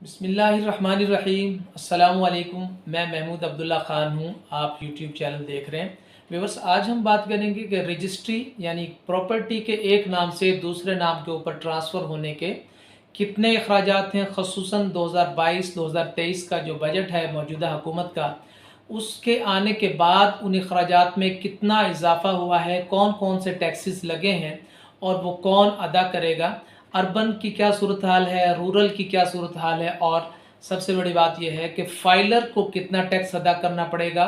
बिस्मिल्लाहिर्रहमानिर्रहीम। अस्सलामुअलैकुम। मैं महमूद अब्दुल्ला ख़ान हूँ। आप यूट्यूब चैनल देख रहे हैं। व्यूअर्स, आज हम बात करेंगे कि रजिस्ट्री यानी प्रॉपर्टी के एक नाम से दूसरे नाम के ऊपर ट्रांसफ़र होने के कितने अखराजात हैं। ख़ुसूसन 2022-2023 का जो बजट है मौजूदा हुकूमत का, उसके आने के बाद उन अखराजात में कितना इजाफ़ा हुआ है, कौन कौन से टैक्सेस लगे हैं और वो कौन अदा करेगा। अर्बन की क्या सूरत हाल है, रूरल की क्या सूरत हाल है, और सबसे बड़ी बात यह है कि फ़ाइलर को कितना टैक्स अदा करना पड़ेगा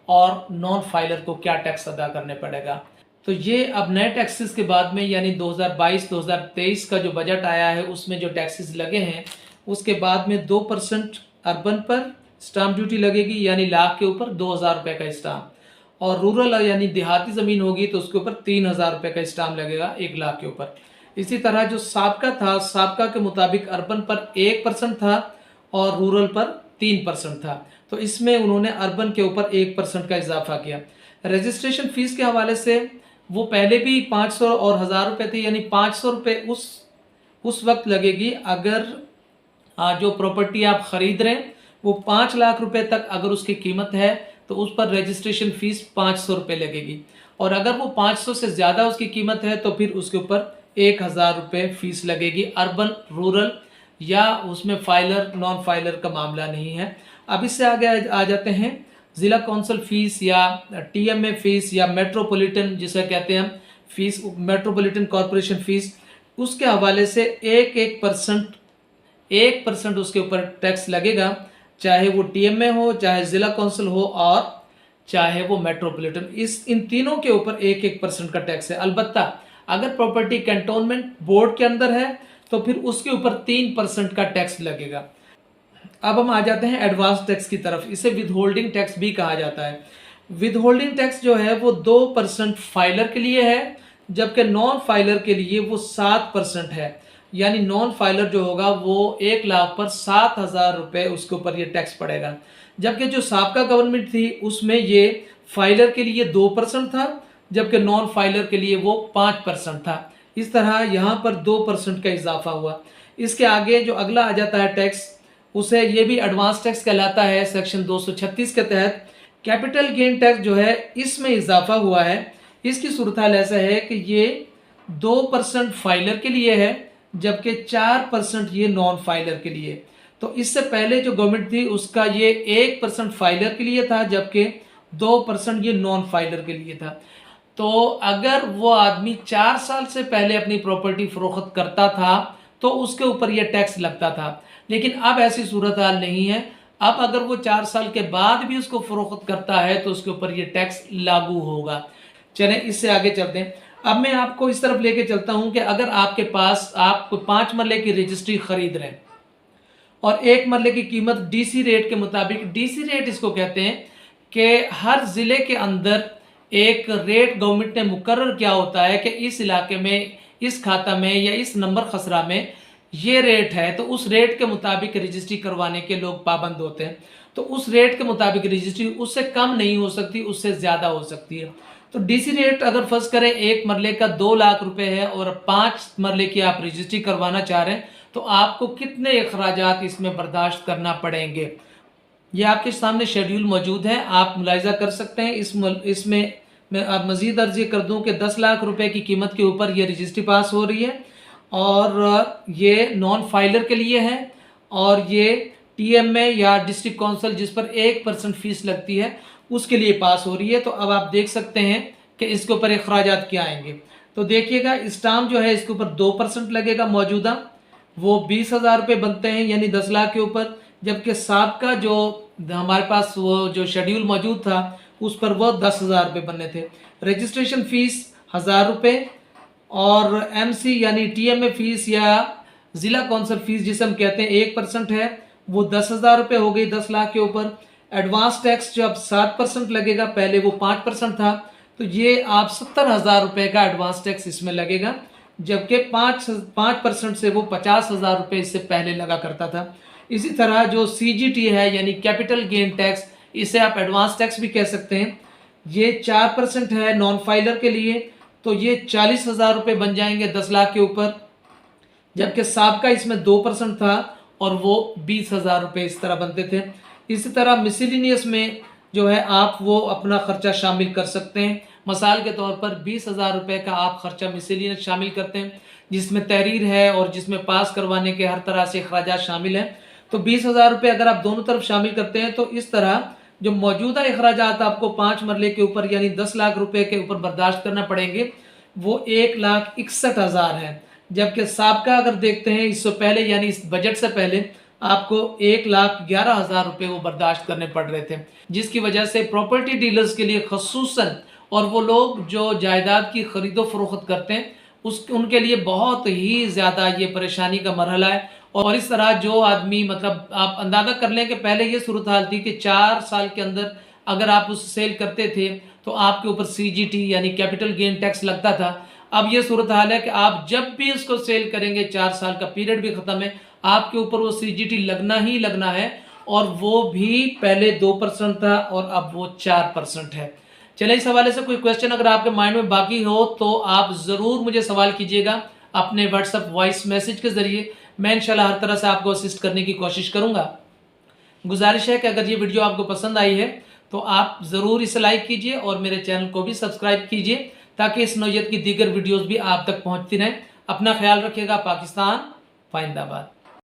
और नॉन फाइलर को क्या टैक्स अदा करने पड़ेगा। तो ये अब नए टैक्सेस के बाद में यानी 2022-2023 का जो बजट आया है उसमें जो टैक्सेस लगे हैं, उसके बाद में 2% अर्बन पर स्टाम्प ड्यूटी लगेगी, यानी लाख के ऊपर 2000 रुपये का स्टाम्प, और रूरल यानी देहाती ज़मीन होगी तो उसके ऊपर 3000 रुपये का स्टाम्प लगेगा 1 लाख के ऊपर। इसी तरह जो साबका था, साबका के मुताबिक अर्बन पर 1% था और रूरल पर 3% था। तो इसमें उन्होंने अर्बन के ऊपर 1% का इजाफा किया। रजिस्ट्रेशन फ़ीस के हवाले से वो पहले भी 500 और 1000 रुपये थे, यानी 500 रुपये उस वक्त लगेगी अगर जो प्रॉपर्टी आप ख़रीद रहे हैं वो 5 लाख रुपए तक अगर उसकी कीमत है तो उस पर रजिस्ट्रेशन फ़ीस 500 रुपये लगेगी, और अगर वो 500 से ज़्यादा उसकी कीमत है तो फिर उसके ऊपर 1000 रुपये फ़ीस लगेगी। अर्बन, रूरल या उसमें फाइलर नॉन फाइलर का मामला नहीं है। अब इससे आगे आ जाते हैं ज़िला कौंसल फ़ीस या टीएमए फ़ीस या मेट्रोपॉलिटन जिसे कहते हैं हम फ़ीस, मेट्रोपॉलिटन कॉरपोरेशन फ़ीस। उसके हवाले से 1% उसके ऊपर टैक्स लगेगा, चाहे वो टीएमए हो, चाहे ज़िला कौंसिल हो और चाहे वो मेट्रोपॉलिटन। इन तीनों के ऊपर 1% का टैक्स है। अलबत्ता अगर प्रॉपर्टी कैंटोनमेंट बोर्ड के अंदर है तो फिर उसके ऊपर 3% का टैक्स लगेगा। अब हम आ जाते हैं एडवांस टैक्स की तरफ। इसे विद होल्डिंग टैक्स भी कहा जाता है। विद होल्डिंग टैक्स जो है वो 2% फाइलर के लिए है, जबकि नॉन फाइलर के लिए वो 7% है। यानी नॉन फाइलर जो होगा वो 1 लाख पर 7000 रुपये उसके ऊपर ये टैक्स पड़ेगा, जबकि जो साबका गवर्नमेंट थी उसमें ये फाइलर के लिए 2% था, जबकि नॉन फाइलर के लिए वो 5% था। इस तरह यहाँ पर 2% का इजाफा हुआ। इसके आगे जो अगला आ जाता है टैक्स, उसे ये भी एडवांस टैक्स कहलाता है। सेक्शन 236 के तहत कैपिटल गेन टैक्स जो है इसमें इजाफा हुआ है। इसकी सूरत हाल ऐसा है कि ये 2% फाइलर के लिए है, जबकि 4% ये नॉन फाइलर के लिए। तो इससे पहले जो गवर्नमेंट थी उसका ये 1% फाइलर के लिए था, जबकि 2% ये नॉन फाइलर के लिए था। तो अगर वो आदमी 4 साल से पहले अपनी प्रॉपर्टी फरोख्त करता था तो उसके ऊपर ये टैक्स लगता था, लेकिन अब ऐसी सूरत हाल नहीं है। अब अगर वो 4 साल के बाद भी उसको फरोख्त करता है तो उसके ऊपर ये टैक्स लागू होगा। चलें इससे आगे चलते हैं। अब मैं आपको इस तरफ लेके चलता हूं कि अगर आपके पास आप 5 मरले की रजिस्ट्री खरीद रहे हैं और 1 मरले की कीमत डीसी रेट के मुताबिक, डीसी रेट इसको कहते हैं कि हर ज़िले के अंदर एक रेट गवर्नमेंट ने मुकर्रर किया होता है कि इस इलाके में, इस खाता में या इस नंबर खसरा में ये रेट है, तो उस रेट के मुताबिक रजिस्ट्री करवाने के लोग पाबंद होते हैं। तो उस रेट के मुताबिक रजिस्ट्री उससे कम नहीं हो सकती, उससे ज़्यादा हो सकती है। तो डीसी रेट अगर फर्ज करें 1 मरले का 2 लाख रुपए है और 5 मरले की आप रजिस्ट्री करवाना चाह रहे हैं तो आपको कितने अखराजात इसमें बर्दाश्त करना पड़ेंगे। ये आपके सामने शेड्यूल मौजूद है, आप मुलाहिजा कर सकते हैं। इसमें मैं आप मज़ीद अर्ज़ी कर दूं कि 10 लाख रुपए की कीमत के ऊपर ये रजिस्ट्री पास हो रही है, और ये नॉन फाइलर के लिए है, और ये टीएमए या डिस्ट्रिक्ट काउंसिल जिस पर 1% फ़ीस लगती है उसके लिए पास हो रही है। तो अब आप देख सकते हैं कि इसके ऊपर अखराजात क्या आएंगे। तो देखिएगा, स्टाम्प जो है इसके ऊपर 2% लगेगा मौजूदा, वो 20,000 रुपये बनते हैं यानी 10 लाख के ऊपर, जबकि साबका जो हमारे पास वो जो शेड्यूल मौजूद था उस पर वो 10,000 रुपये बनने थे। रजिस्ट्रेशन फ़ीस 1000 रुपये, और एमसी यानी टीएमए फ़ीस या ज़िला कौंसल फ़ीस जिसे हम कहते हैं 1% है, वो 10,000 रुपये हो गई 10 लाख के ऊपर। एडवांस टैक्स जो अब 7% लगेगा, पहले वो 5% था, तो ये आप 70,000 रुपये का एडवांस टैक्स इसमें लगेगा, जबकि 5% से वो 50,000 रुपये इससे पहले लगा करता था। इसी तरह जो सीजीटी है यानी कैपिटल गेन टैक्स, इसे आप एडवांस टैक्स भी कह सकते हैं, ये 4% है नॉन फाइलर के लिए, तो ये 40,000 रुपये बन जाएंगे 10 लाख के ऊपर, जबकि साबका इसमें 2% था और वो 20,000 रुपये इस तरह बनते थे। इसी तरह मिसलिनियस में जो है आप वो अपना खर्चा शामिल कर सकते हैं। मिसाल के तौर पर 20,000 रुपये का आप खर्चा मिसलिनियस शामिल करते हैं, जिसमें तहरीर है और जिसमें पास करवाने के हर तरह से अखराजात शामिल हैं। तो 20,000 रुपये अगर आप दोनों तरफ शामिल करते हैं तो इस तरह जो मौजूदा अखराजात आपको 5 मरले के ऊपर यानी 10 लाख रुपए के ऊपर बर्दाश्त करना पड़ेंगे, वो 1,61,000 है। जबकि साबका अगर देखते हैं इससे पहले यानी इस बजट से पहले आपको 1,11,000 रुपये वो बर्दाश्त करने पड़ रहे थे, जिसकी वजह से प्रॉपर्टी डीलर्स के लिए खसूसन और वो लोग जो जायदाद की खरीदो फरोख्त करते हैं उनके लिए बहुत ही ज़्यादा ये परेशानी का मरहला है। और इस तरह जो आदमी मतलब आप अंदाज़ा कर लें कि पहले ये सूरत हाल थी कि 4 साल के अंदर अगर आप उस सेल करते थे तो आपके ऊपर CGT यानी कैपिटल गेन टैक्स लगता था। अब ये सूरत हाल है कि आप जब भी इसको सेल करेंगे, 4 साल का पीरियड भी ख़त्म है, आपके ऊपर वो CGT लगना ही लगना है, और वो भी पहले 2% था और अब वो 4% है। चलिए, इस हवाले से कोई क्वेश्चन अगर आपके माइंड में बाकी हो तो आप ज़रूर मुझे सवाल कीजिएगा अपने व्हाट्सएप वॉइस मैसेज के ज़रिए। मैं इंशाल्लाह हर तरह से आपको असिस्ट करने की कोशिश करूँगा। गुजारिश है कि अगर ये वीडियो आपको पसंद आई है तो आप ज़रूर इसे लाइक कीजिए और मेरे चैनल को भी सब्सक्राइब कीजिए, ताकि इस नौयत की दीगर वीडियोज़ भी आप तक पहुँचती रहें। अपना ख्याल रखिएगा। पाकिस्तान जिंदाबाद।